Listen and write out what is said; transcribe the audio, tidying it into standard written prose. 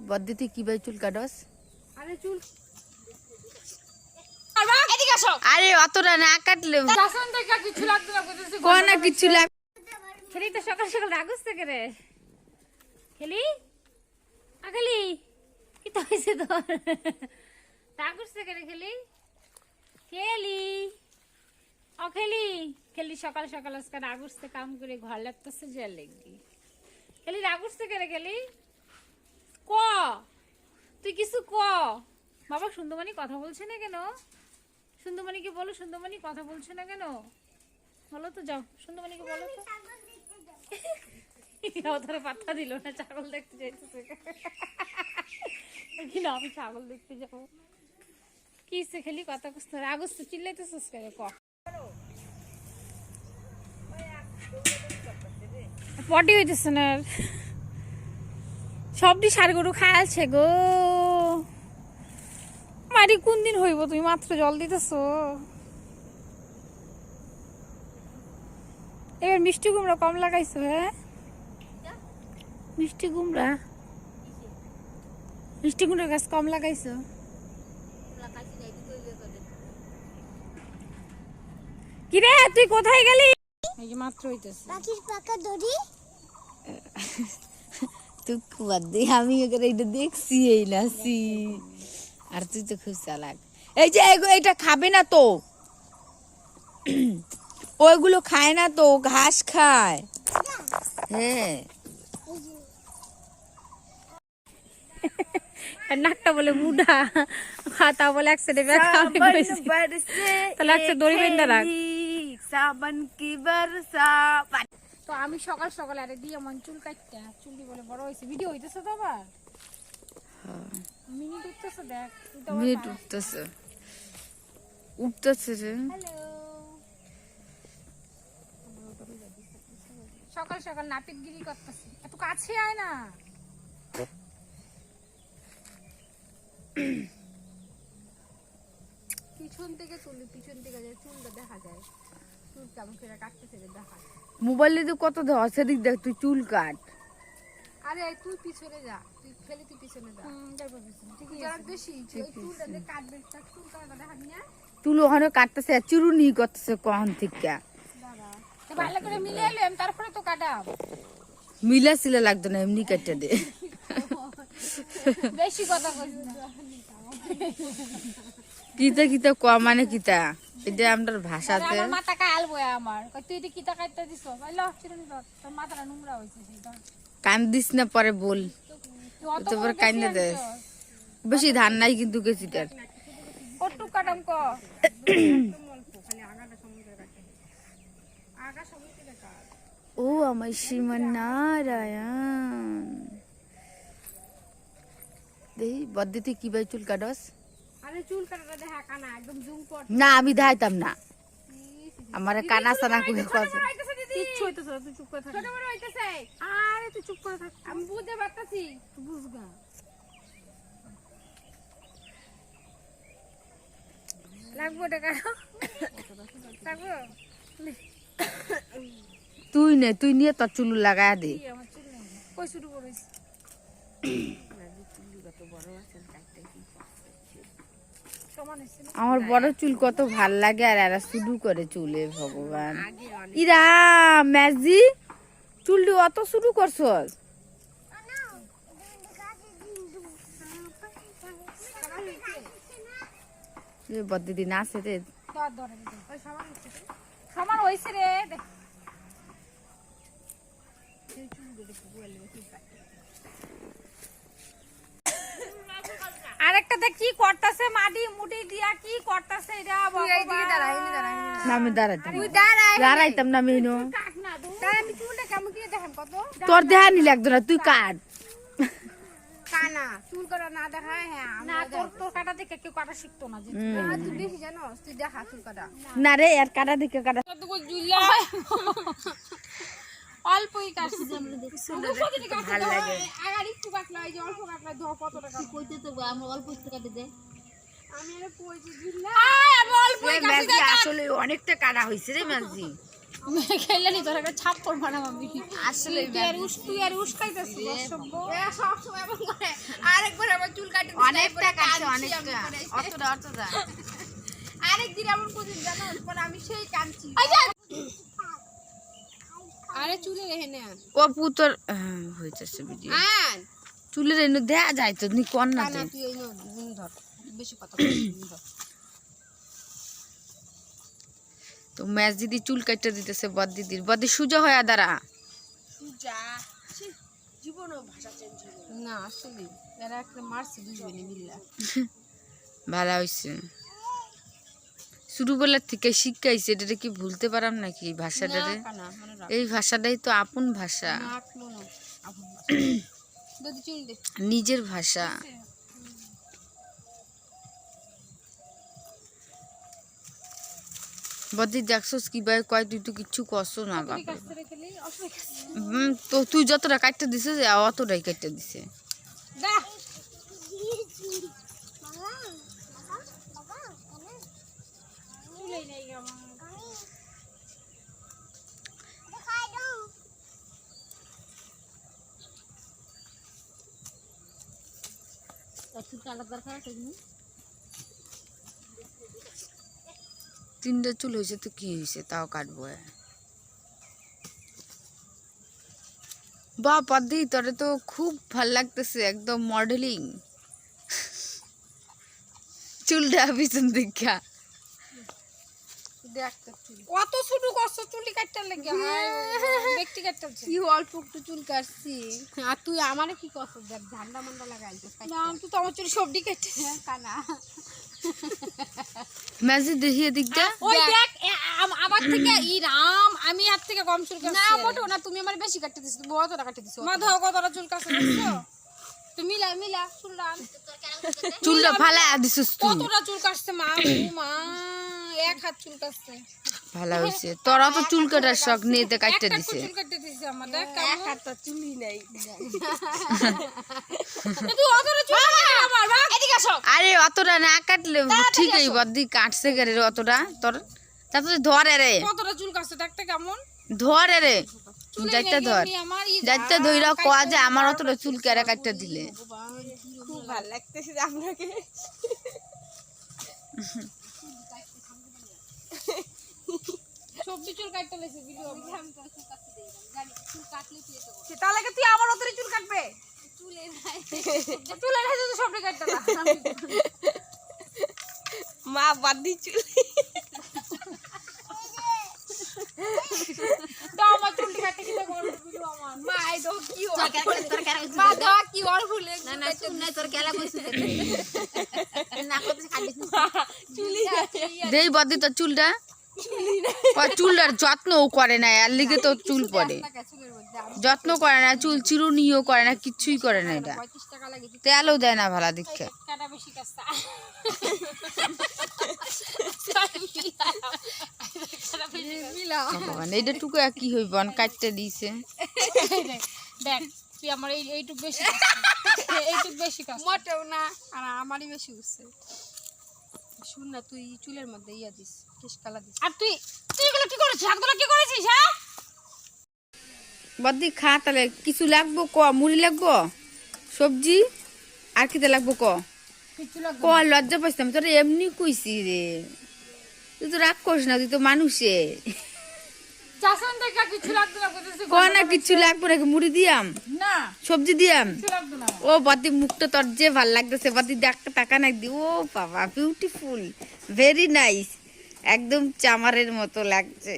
বদ্দি তুই কি ভাই চুল কাটস? আরে চুল আরে অতটা না কাটলে কিছু লাগতো না বুঝেছিস কোন না কিছু লাগ খেলি তো সকাল সকাল রাগুস থেকে রে খেলি আগলি কি তো হইছে তোর রাগুস থেকে রে খেলি খেলি ও খেলি খেলি সকাল সকাল আজকে রাগুস থেকে কাম করে ঘর লাগতেছে জেল লাগবি খেলি রাগুস থেকে রে খেলি ক তুই কিছু ক বাবা সুন্দরমণি কথা বলছে না কেন? সুন্দরমণিকে বলো সুন্দরমণি কথা বলছে না কেন? বলো তো যাও সুন্দরমণিকে বলো তো ধরে পাত্তা দিল না ছাগল দেখতে যাইতেছে কিনা আমি ছাগল দেখতে যাবো কি সে খেলি কথা কুস্তে রাগুস তো চিল্লাইতেছিস কেন ক পটি হইতেছে না সবটি সার গরু খায়ালছে গো মারি কোন দিন হইব তুমি মাত্র জল দিতেছো এবার মিষ্টি কুমড়া কম লাগাইছো হ্যাঁ মিষ্টি কুমড়া গাছ কম লাগাইছো কিরে তুই কোথায় গেলি এই যে মাত্র হইতেছে পাখির পাকা দড়ি তুই বাদ দে আমি এটা দেখছি এই নাসি আর তুই তো খুব চালাক এই যে এটা খাবে না তো ওইগুলো খায় না তো ঘাস খায় হ্যাঁ নাকটা বলে মুডা হাতা বলে একসাথে ব্যথা তাহলে একসাথে দড়ি বেঁধে রাখ সাবান কি বর্ষা তো আমি সকাল সকাল আরে দিয়ে মন চুল কাটতে চুল বলে বড় হয়েছে ভিডিও হইতেছে তো আবার মিনিট উঠতেছে দেখ মিনিট উঠতেছে রে হ্যালো সকাল সকাল নাপিতগিরি করতেছি এত কাছে আয় না পিছন থেকে চুলটা দেখা যায় চুল কেমন করে কাটতেছে দেখা মোবাইলে তো কত দেওয়া সেদিক দেখ তুই চুল কাট আরে তুই পিছনে যা তুই পিছনে যা চুল ওখানে কাটতেছে চুরুনি করতেছে কখন থেকে ভালো করে মিলে এলাম তারপরে তো কাটাম মিলা সিলা লাগতো না এমনি কাটতে দে বেশি কথা বলছিস কিতা ক মানে কিতা এটা আমাদের ভাষাতে আমার মাথা কাল বয়া আমার তুই এটা কিতা কাটতে দিছ ল চিরুনি ধর তোর মাথাটা নোংরা হইছে সেটা কান্দিস না পরে বল তোর কান্দে দে বেশি ধান নাই কিন্তু গেছিটার কটু কাটাম ক ও আমার শ্রীমন্নারায়ণ দেই বদ্দি তুই কি ভাই চুল কাটস? আরে চুল কাটাটা দেখা কানা একদম জুম পড় না আমি দেখাইতাম না আমার কানা সানা করে কথা কিচ্ছু হইতেছে তুই চুপ করে থাক ছোট বড় হইতেছে আরে তুই চুপ করে থাক আমি বুঝতে পারতাছি তুই বুঝগা লাগবো টাকা লাগবো তুই নিয়ে তোর চুল লাগায় দে আমার চুল কই শুরু করিস আমার বড় চুল কত ভাল লাগে আর এরা শুধু করে চুলে ভগবান ইরা ম্যাজি চুলটি অত শুরু করছস বদ্দিদি নাচে রে সমান হইছে রে আরেকটা দেখ কি করতেছে মাটি মুটি দিয়া কি করতেছে এটা আমি দাঁড়াইতাম না মেনো আমি চুলটা কেমন কি দেখেন কত তোর দেহা নি লাগতো না তুই কাট কানা চুল করা না দেখায় হ্যাঁ না তোর কাটা দেখে কেউ কাটা শিখতো না যে তুই বেশি জানোস তুই দেখা চুল কাটা না রে আর কাটা দিকে কাটা অল্পই কাটছি ভালো লাগে আগার একটু কাটলা এই যে অল্প কাটলা ধর কত টাকা কইতে তো আমরা অল্প একটু কাটে দেই আমি এর কইছি দিলা আমি অল্পই কাটছি আসলে অনেকটা কাটা হইছে রে মাঝি খেলানি তোর একটা ছাপ্পড় বানাম আমি আসলে তুই আর উস্কাইতেছিস সব সময় এমন করে আরে অনেকটা কাটছে অনেকটা অতটা আরেকদিন এমন কোনদিন জানো পরে আমি সেই কাঁদছি আরে চুলে রেখে নে ও পুতর হইতেছে ভিডিও আন চুলের এনে দেয়া যায় তো নি কোন না না তুই এই ধর বেশি কথা বলিস ধর তো ম্যাচ দিদি চুল কাটতে দিতেছে বদি সুজা হয় আদারা সুজা জীবনও ভাষা চেঞ্জ হলো না আসলে এরা একটা মারছে দুজনে মিল্লা ভালো হইছে ছোটবেলার থেকে শিখাইছে এটা কি ভুলতে পারাম নাকি এই ভাষাটারে কানা মনে রাখ এই ভাষাটাই তো আপন ভাষা নাক মনো আপন দুধ চুল দে নিজের ভাষা বদি দেখছস কি ভাই কয় তুই তো কিচ্ছু কষ্ট না বাবা তো তুই যতটা কাটতে দিছে যে অতটাই কাটতে দিছে দা চুলেই নাই আমার একটু কাটা দরকার আছে তিনটা চুল হয়েছে তো কি হয়েছে তাও কাটবো বা পদ্দি তোরে তো খুব ভাল লাগতেছে একদম মডেলিং চুলটা পিছন দেখা দেখ তো চুল কত ছোট করছ চুলি কাটতে লাগে হায় ব্যক্তি কাটতে কি অল্প একটু চুল কাটছি আর তুই আমারে কি করছ দেখ ঝান্ডা মান্ডা লাগাইছিস না তুই তো আমার চুল সবডি কাটতে কানা ম্যাজি দেখিয়ে দিকটা ওই দেখ আমার থেকে ই রাম আমি আর থেকে কম চুল কাটছি না মোটো না তুমি আমার বেশি কাটতে দিছ তুমি বহুত কাটতে দিছ মা ধো কতটা চুল কাটছ তুমি মিলা চুলটা ফালা দিছিস তুই কতটা চুল কাটছে মা মা এক হাত চুল কাটছে ভালো হইছে তোরা তো চুল কাটার শখ নিয়ে তে কাটতে দিছে চুল কাটতে দিছে আমাদের এক হাতটা চুলই নাই তুই অতটা চুল আমার ভাগ এদিকে আসো আরে অতটা না কাটলে ঠিকই বদ্দি কাটছে গেরে অতটা তোর তাতে ধরে রে কতটা চুল কাটছে দেখতে কেমন ধরে রে যাইতে ধর আমার যাইতে ধইরা কোয়া যে আমার অতটা চুল কেরা কাটতে দিলে খুব ভালো লাগতেছে আপনাকে সবজি চুল কাটতে লেছে ভিডিও তাহলে কি তুই আমার অতরে চুল কাটবে চুলে নাই তো সবজি কাটতে না মা বাদি চুল দাও আমার চুলটি কাটতে কি করব ভিডিও আমার মা আই দো কি মা দাও কি ওর ভুলে না না চুল নাই তোর কেলা কইছিস না করতে কাটিস চুলি দেই বদ্দি তোর চুলটা চুলটার যত্নও করে না এর লিগে তো চুল পড়ে যত্ন করে না চুল চিরুনিও করে না কিচ্ছুই করে না এটা 35 টাকা লাগে তেলও দেয় না ভালো দীক্ষা কাটা বেশি কাটছে ভগবান এইটা টুকু কি হইব কাটতে দিছে দেখ তুই আমার এইটুক বেশি এইটুক বেশি কাজ মোটেও না আর আমারই বেশি হচ্ছে শুন না তুই চুলের মধ্যে ইয়া দিস কেশ কালা দিস আর তুই তুই এগুলো কি করেছিস হাতগুলো কি করেছিস হ্যাঁ বদ্দি খা তাহলে কিছু লাগবো ক মুড়ি লাগবো সবজি আর কিতে লাগবো ক ক লজ্জা পাইতাম তোর এমনি কইছি রে তুই তো রাগ করিস না তুই তো মানুষে চাষন থেকে কিছু লাগবে না কইতেছিস ক না কিছু লাগবো নাকি মুড়ি দিয়াম না সবজি দিয়াম কিছু লাগবে না ও বদ্দি মুখটা তোর যে ভাল লাগতেছে বদ্দি দেখ টাকা নাক দি ও বাবা বিউটিফুল ভেরি নাইস একদম চামারের মতো লাগছে